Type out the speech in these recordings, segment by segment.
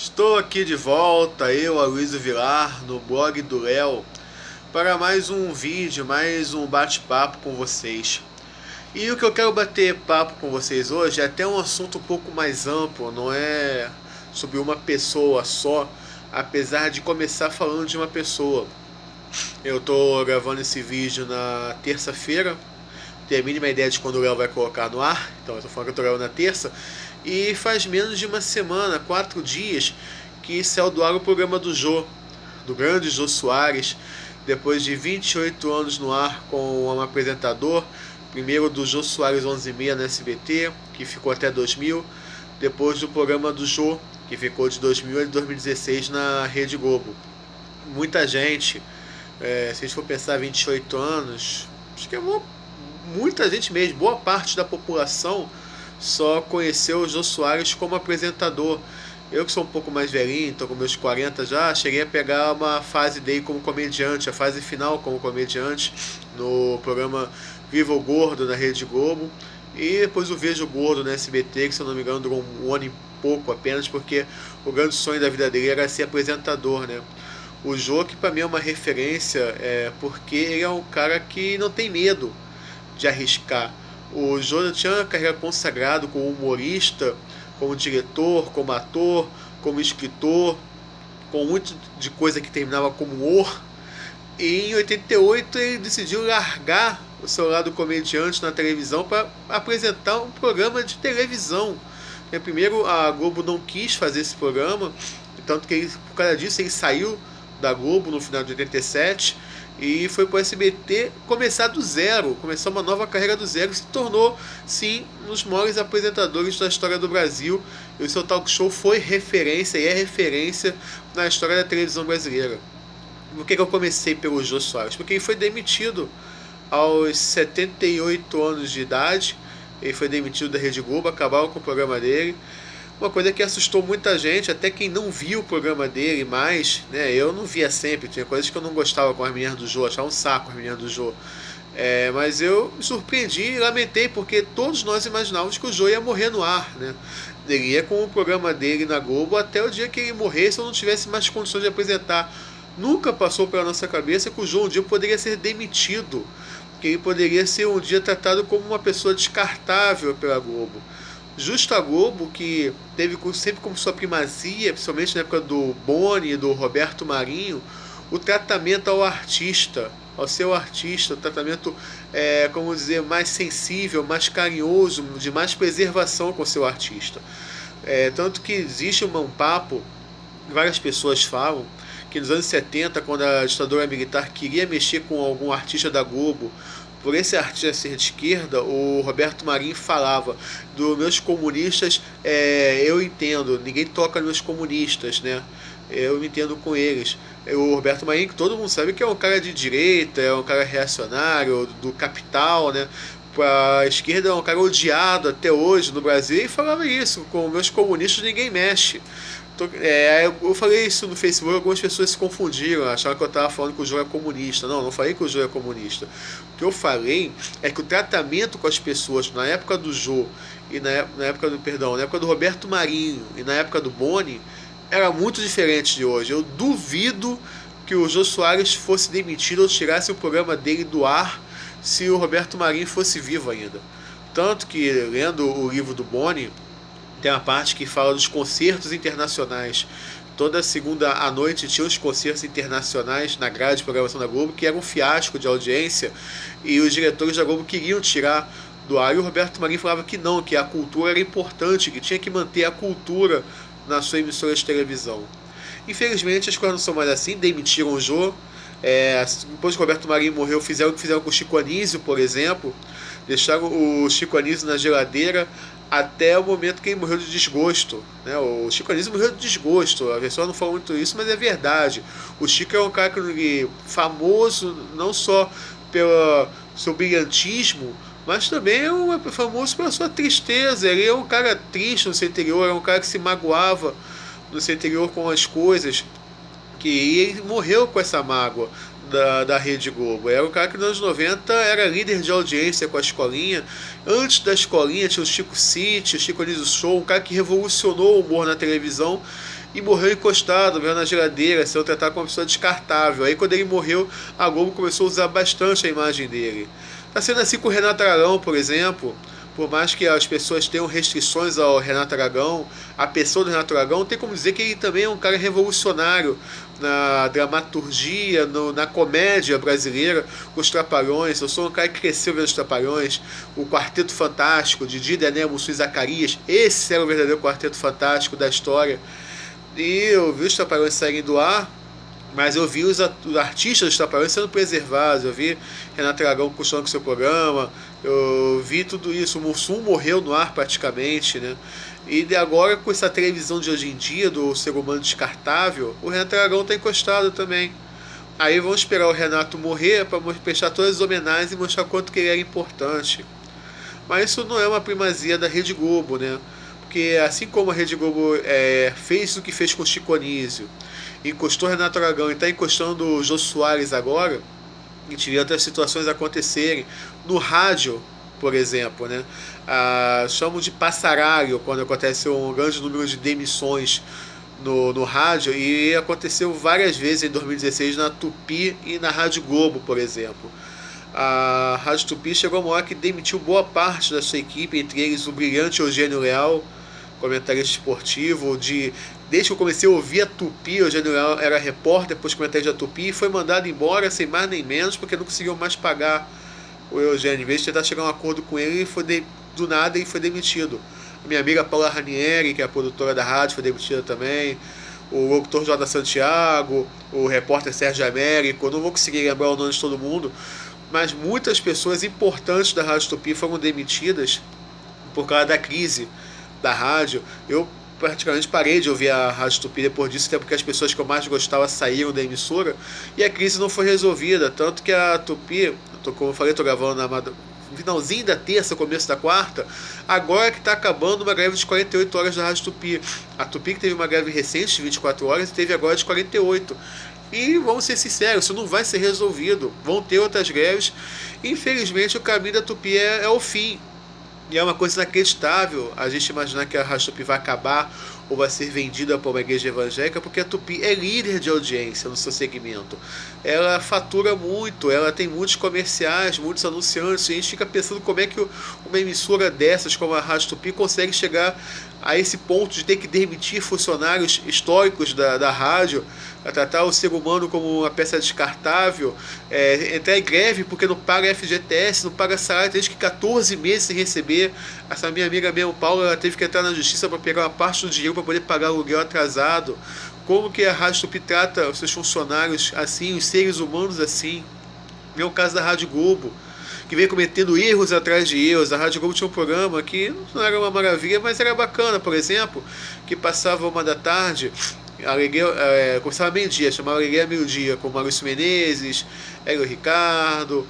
Estou aqui de volta, eu, Aloysio Vilar, no blog do Léo, para mais um vídeo, mais um bate-papo com vocês. E o que eu quero bater papo com vocês hoje é até um assunto um pouco mais amplo, não é sobre uma pessoa só, apesar de começar falando de uma pessoa. Eu estou gravando esse vídeo na terça-feira, tenho a mínima ideia de quando o Léo vai colocar no ar, então eu estou falando que eu estou gravando na terça, e faz menos de uma semana, 4 dias, que saiu do ar o programa do Jô, do grande Jô Soares, depois de 28 anos no ar com um apresentador, primeiro do Jô Soares 11h30 no SBT, que ficou até 2000, depois do programa do Jô, que ficou de 2000 a 2016 na Rede Globo. Muita gente, se a gente for pensar 28 anos, acho que é muita gente mesmo, boa parte da população só conheceu o Jô Soares como apresentador. Eu que sou um pouco mais velhinho, estou com meus 40 já, cheguei a pegar uma fase dele como comediante, a fase final como comediante, no programa Viva o Gordo na Rede Globo, e depois o Vejo Gordo na SBT, que se eu não me engano durou um ano e pouco apenas, porque o grande sonho da vida dele era ser apresentador, né? O Jô, que para mim é uma referência, porque ele é um cara que não tem medo de arriscar. O Jô tinha uma carreira consagrada como humorista, como diretor, como ator, como escritor, com muito de coisa que terminava como or. E em 88 ele decidiu largar o seu lado comediante na televisão para apresentar um programa de televisão. Primeiro a Globo não quis fazer esse programa, tanto que ele, por causa disso ele saiu da Globo no final de 87 e foi para o SBT começar do zero, começar uma nova carreira do zero, e se tornou, sim, um dos maiores apresentadores da história do Brasil, e o seu talk show foi referência e é referência na história da televisão brasileira. Por que eu comecei pelo Jô Soares? Porque ele foi demitido aos 78 anos de idade, ele foi demitido da Rede Globo, acabaram com o programa dele. Uma coisa que assustou muita gente, até quem não viu o programa dele mais, né? Eu não via sempre, tinha coisas que eu não gostava com as meninas do Jô, achava um saco as meninas do Jô. Mas eu me surpreendi e lamentei, porque todos nós imaginávamos que o Jô ia morrer no ar, né? Ele ia com o programa dele na Globo até o dia que ele morresse ou não tivesse mais condições de apresentar. Nunca passou pela nossa cabeça que o Jô um dia poderia ser demitido, que ele poderia ser um dia tratado como uma pessoa descartável pela Globo. Justo a Globo, que teve sempre como sua primazia, principalmente na época do Boni e do Roberto Marinho, o tratamento ao artista, ao seu artista, o tratamento, como dizer, mais sensível, mais carinhoso, de mais preservação com o seu artista. Tanto que existe um papo, várias pessoas falam, que nos anos 70, quando a ditadura militar queria mexer com algum artista da Globo, por esse artista ser de esquerda, o Roberto Marinho falava dos meus comunistas, eu entendo, ninguém toca nos meus comunistas, né? Eu me entendo com eles. O Roberto Marinho, que todo mundo sabe que é um cara de direita, é um cara reacionário, do capital, né? Para a esquerda é um cara odiado até hoje no Brasil, e falava isso, com meus comunistas ninguém mexe. Eu falei isso no Facebook, algumas pessoas se confundiram, acharam que eu estava falando que o Jô é comunista. Não, não falei que o Jô é comunista. O que eu falei é que o tratamento com as pessoas na época do Jô e na época do Roberto Marinho e na época do Boni era muito diferente de hoje. Eu duvido que o Jô Soares fosse demitido ou tirasse o programa dele do ar se o Roberto Marinho fosse vivo ainda. Tanto que, lendo o livro do Boni, tem uma parte que fala dos concertos internacionais. Toda segunda à noite tinha os concertos internacionais na grade de programação da Globo, que era um fiasco de audiência, e os diretores da Globo queriam tirar do ar, e o Roberto Marinho falava que não, que a cultura era importante, que tinha que manter a cultura na sua emissora de televisão. Infelizmente as coisas não são mais assim, demitiram o Jô. Depois que o Roberto Marinho morreu, fizeram o que fizeram com o Chico Anísio, por exemplo. Deixaram o Chico Anísio na geladeira até o momento que ele morreu de desgosto, né? O Chico Anísio morreu de desgosto, a pessoa não fala muito isso, mas é verdade. O Chico é um cara famoso não só pelo seu brilhantismo, mas também é famoso pela sua tristeza. Ele é um cara triste no seu interior, é um cara que se magoava no seu interior com as coisas, que ele morreu com essa mágoa. da Rede Globo. Era um cara que nos anos 90 era líder de audiência com a Escolinha. Antes da Escolinha tinha o Chico City, o Chico Anísio Show, um cara que revolucionou o humor na televisão e morreu encostado, veio na geladeira, sendo tratado como uma pessoa descartável. Aí quando ele morreu, a Globo começou a usar bastante a imagem dele. Está sendo assim com o Renato Aragão, por exemplo. Por mais que as pessoas tenham restrições ao Renato Aragão, a pessoa do Renato Aragão, tem como dizer que ele também é um cara revolucionário na dramaturgia, na comédia brasileira, os Trapalhões. Eu sou um cara que cresceu vendo os Trapalhões, o Quarteto Fantástico, Didi, Dené, Mussum e Zacarias. Esse era o verdadeiro Quarteto Fantástico da história. E eu vi os Trapalhões saírem do ar, mas eu vi os artistas dos Trapalhões sendo preservados. Eu vi Renato Aragão costurando com seu programa, eu vi tudo isso. O Mussum morreu no ar praticamente, né? E agora, com essa televisão de hoje em dia, do ser humano descartável, o Renato Aragão está encostado também. Aí vamos esperar o Renato morrer para prestar todas as homenagens e mostrar quanto que ele era importante. Mas isso não é uma primazia da Rede Globo, né? Porque assim como a Rede Globo fez o que fez com o Chico Anísio, encostou Renato Aragão e está encostando o Jô Soares agora, e teria outras situações acontecerem. No rádio, por exemplo, né? Chamam de passaralho quando acontece um grande número de demissões no rádio, e aconteceu várias vezes em 2016 na Tupi e na Rádio Globo, por exemplo. A Rádio Tupi chegou a uma hora que demitiu boa parte da sua equipe, entre eles o brilhante Eugênio Leal, comentarista esportivo. Desde que eu comecei a ouvir a Tupi, o Eugênio Leal era repórter, depois comentarista da Tupi, e foi mandado embora sem mais nem menos, porque não conseguiam mais pagar o Eugênio. Em vez de tentar chegar a um acordo com ele, do nada ele foi demitido. A minha amiga Paula Ranieri, que é a produtora da rádio, foi demitida também. O locutor J. Santiago, o repórter Sérgio Américo. Eu não vou conseguir lembrar o nome de todo mundo, mas muitas pessoas importantes da Rádio Tupi foram demitidas por causa da crise da rádio. Eu praticamente parei de ouvir a Rádio Tupi depois disso, até porque as pessoas que eu mais gostava saíram da emissora e a crise não foi resolvida. Tanto que a Tupi, como eu falei, estou gravando no finalzinho da terça, começo da quarta, agora que está acabando uma greve de 48 horas da Rádio Tupi. A Tupi, que teve uma greve recente de 24 horas, teve agora de 48. E vamos ser sinceros, isso não vai ser resolvido. Vão ter outras greves. Infelizmente, o caminho da Tupi é o fim. E é uma coisa inacreditável a gente imaginar que a Rádio Tupi vai acabar ou vai ser vendida para uma igreja evangélica, porque a Tupi é líder de audiência no seu segmento. Ela fatura muito, ela tem muitos comerciais, muitos anunciantes, e a gente fica pensando como é que uma emissora dessas, como a Rádio Tupi, consegue chegar a esse ponto de ter que demitir funcionários históricos da rádio, a tratar o ser humano como uma peça descartável, entrar em greve porque não paga FGTS, não paga salário, desde que 14 meses sem receber. Essa minha amiga mesmo, Paula, ela teve que entrar na justiça para pegar uma parte do dinheiro para poder pagar o aluguel atrasado. Como que a Rádio Tupi trata os seus funcionários assim, os seres humanos assim? É o caso da Rádio Globo, que vem cometendo erros atrás de erros. A Rádio Globo tinha um programa que não era uma maravilha, mas era bacana, por exemplo, que passava 1 da tarde, começava meio-dia, chamava Alegria Meio-Dia, com Maurício Menezes, Hélio Ricardo,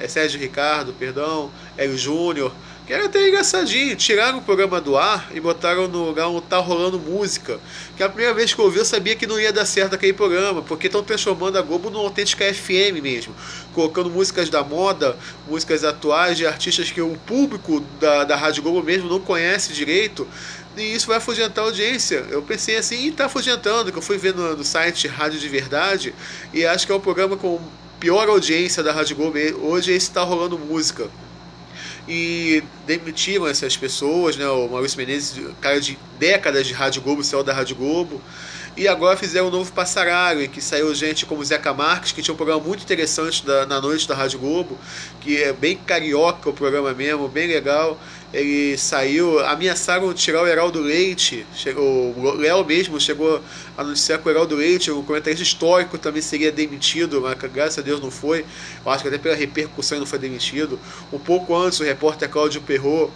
Sérgio Ricardo, perdão, Hélio Júnior, que era até engraçadinho. Tiraram o programa do ar e botaram no lugar onde tá rolando música, que a primeira vez que eu ouvi eu sabia que não ia dar certo aquele programa, porque estão transformando a Globo numa autêntica FM mesmo, colocando músicas da moda, músicas atuais de artistas que o público da Rádio Globo mesmo não conhece direito, e isso vai afugentar a audiência. Eu pensei assim, e tá afugentando, que eu fui ver no site Rádio de Verdade, e acho que é o programa com pior audiência da Rádio Globo hoje, esse tá rolando música. E demitiram essas pessoas, né? O Maurício Menezes, cara de décadas de Rádio Globo, saiu da Rádio Globo. E agora fizeram um novo passaralho, em que saiu gente como Zeca Marques, que tinha um programa muito interessante na noite da Rádio Globo, que é bem carioca o programa mesmo, bem legal. Ele saiu, ameaçaram tirar o Heraldo Leite, o Léo mesmo chegou a anunciar que o Heraldo Leite, o comentarista histórico, também seria demitido, mas graças a Deus não foi. Eu acho que até pela repercussão não foi demitido. Um pouco antes, o repórter Cláudio Perrot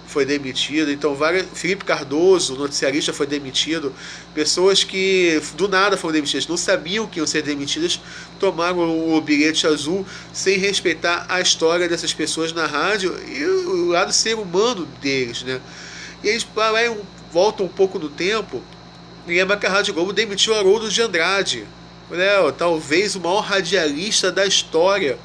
foi demitido. Então Felipe Cardoso, noticiarista, foi demitido. Pessoas que do nada foram demitidas, não sabiam que iam ser demitidas, tomaram o bilhete azul sem respeitar a história dessas pessoas na rádio e o lado ser humano deles, né? E eles voltam um pouco no tempo e lembra que a Rádio Globo demitiu Haroldo de Andrade. né, talvez o maior radialista da história.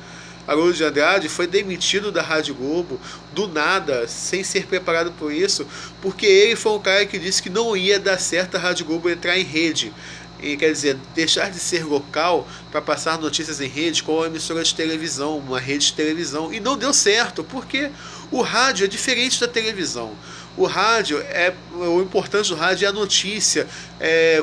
Haroldo de Andrade foi demitido da Rádio Globo do nada, sem ser preparado por isso, porque ele foi um cara que disse que não ia dar certo a Rádio Globo entrar em rede. E, quer dizer, deixar de ser local para passar notícias em rede com uma emissora de televisão, uma rede de televisão. E não deu certo, porque o rádio é diferente da televisão. O rádio, o importante do rádio é a notícia,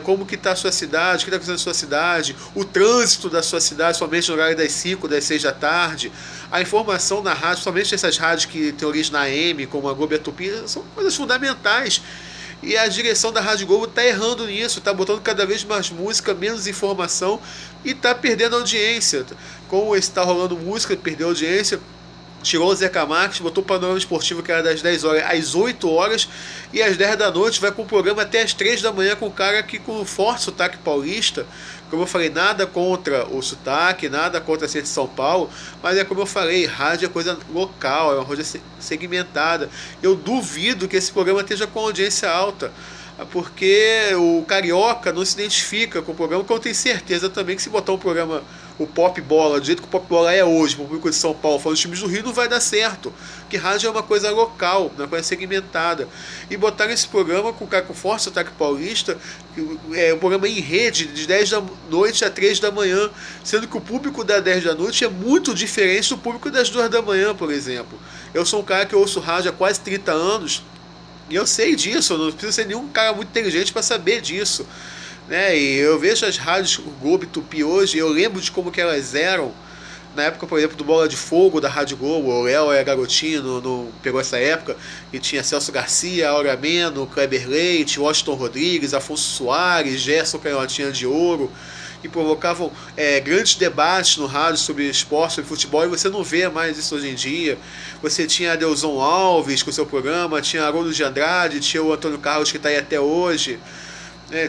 como que está a sua cidade, o que está acontecendo na sua cidade, o trânsito da sua cidade, somente no horário das 5, das 6 da tarde. A informação na rádio, somente essas rádios que têm origem na AM, como a Globo e a Tupi, são coisas fundamentais. E a direção da Rádio Globo está errando nisso, está botando cada vez mais música, menos informação e está perdendo audiência. Como está rolando música, perdeu audiência, tirou o Zeca Marques, botou o panorama esportivo que era das 10 horas às 8 horas e às 10 da noite vai com o programa até às 3 da manhã com um cara que com um forte sotaque paulista. Como eu falei, nada contra o sotaque, nada contra ser de São Paulo, mas é como eu falei, rádio é coisa local, é uma coisa segmentada. Eu duvido que esse programa esteja com audiência alta, porque o carioca não se identifica com o programa, que eu tenho certeza também que se botar um programa, o Pop Bola, do jeito que o Pop Bola é hoje, para o público de São Paulo, falando dos times do Rio, não vai dar certo. Porque rádio é uma coisa local, uma coisa segmentada. E botar esse programa com o cara com forte sotaque paulista, é um programa em rede, de 10 da noite a 3 da manhã, sendo que o público das 10 da noite é muito diferente do público das 2 da manhã, por exemplo. Eu sou um cara que ouço rádio há quase 30 anos, e eu sei disso, eu não preciso ser nenhum cara muito inteligente para saber disso. Né? E eu vejo as rádios Globo e Tupi hoje, eu lembro de como que elas eram, na época, por exemplo, do Bola de Fogo da Rádio Globo. O Léo era garotinho, não pegou essa época, e tinha Celso Garcia, Aura Meno, Kleber Leite, Washington Rodrigues, Afonso Soares, Gerson Canhotinha de Ouro, e provocavam grandes debates no rádio sobre esporte, sobre futebol, e você não vê mais isso hoje em dia. Você tinha Adelson Alves com seu programa, tinha Haroldo de Andrade, tinha o Antônio Carlos que está aí até hoje.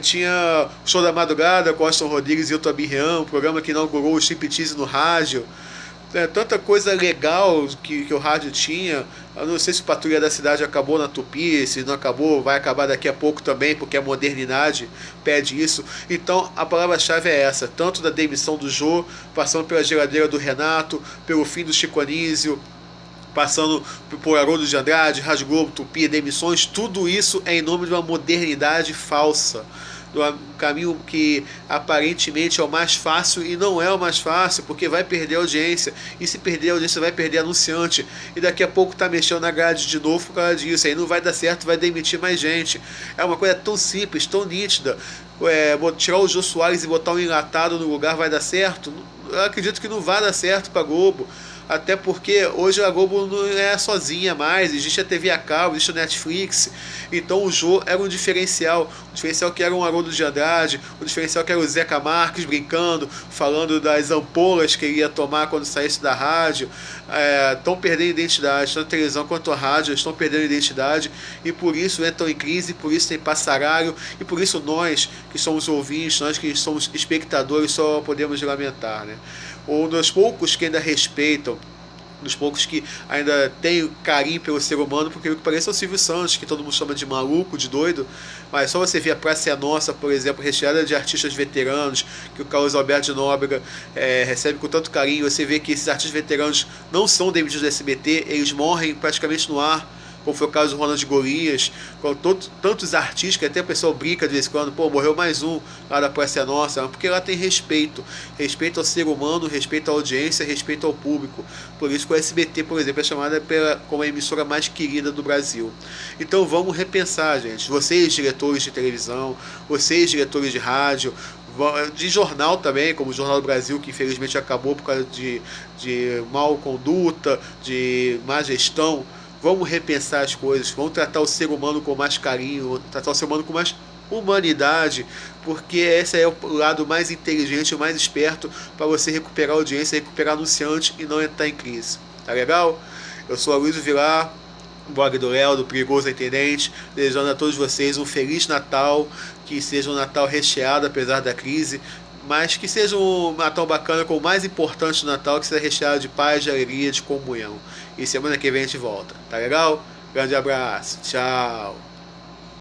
Tinha o Show da Madrugada com Washington Rodrigues e Hilton Abirrão, um programa que inaugurou o striptease no rádio. Tanta coisa legal que o rádio tinha. Eu não sei se o Patrulha da Cidade acabou na Tupi, se não acabou, vai acabar daqui a pouco também, porque a modernidade pede isso. Então a palavra-chave é essa, tanto da demissão do Jô, passando pela geladeira do Renato, pelo fim do Chico Anísio, passando por Haroldo de Andrade, Rádio Globo, Tupi, demissões, tudo isso é em nome de uma modernidade falsa, de um caminho que aparentemente é o mais fácil e não é o mais fácil, porque vai perder audiência, e se perder audiência vai perder anunciante, e daqui a pouco tá mexendo na grade de novo por causa disso, aí não vai dar certo, vai demitir mais gente. É uma coisa tão simples, tão nítida. Tirar o Jô Soares e botar um enlatado no lugar vai dar certo? Eu acredito que não vai dar certo para Globo. Até porque hoje a Globo não é sozinha mais, existe a TV a cabo, existe o Netflix, então o Jô era um diferencial que era um Haroldo de Andrade, o diferencial que era o Zeca Marques brincando, falando das ampolas que ele ia tomar quando saísse da rádio. Estão perdendo identidade, tanto a televisão quanto a rádio estão perdendo identidade, e por isso entram em crise, por isso tem passaralho, e por isso nós que somos ouvintes, nós que somos espectadores, só podemos lamentar, né? Um dos poucos que ainda respeitam, dos poucos que ainda tem carinho pelo ser humano, porque o que parece é o Silvio Santos, que todo mundo chama de maluco, de doido, mas só você ver a Praça é Nossa, por exemplo, recheada de artistas veteranos, que o Carlos Alberto de Nóbrega recebe com tanto carinho. Você vê que esses artistas veteranos não são demitidos do SBT, eles morrem praticamente no ar, como foi o caso do Ronald Golias, com tantos artistas que até o pessoal brinca de vez em quando, morreu mais um lá da Praça é Nossa, porque lá tem respeito ao ser humano, respeito à audiência, respeito ao público. Por isso que o SBT, por exemplo, é chamada como a emissora mais querida do Brasil. Então vamos repensar, gente. Vocês, diretores de televisão, vocês, diretores de rádio, de jornal também, como o Jornal do Brasil, que infelizmente acabou por causa de mal conduta, de má gestão. Vamos repensar as coisas, vamos tratar o ser humano com mais carinho, tratar o ser humano com mais humanidade, porque esse é o lado mais inteligente, o mais esperto para você recuperar a audiência, recuperar anunciante e não entrar em crise. Tá legal? Eu sou a Luiz Vilar, blog do Léo, do Perigoso Intendente, desejando a todos vocês um Feliz Natal, que seja um Natal recheado apesar da crise, mas que seja um Natal bacana, com o mais importante do Natal, que seja recheado de paz, de alegria, de comunhão. E semana que vem a gente volta, tá legal? Grande abraço, tchau!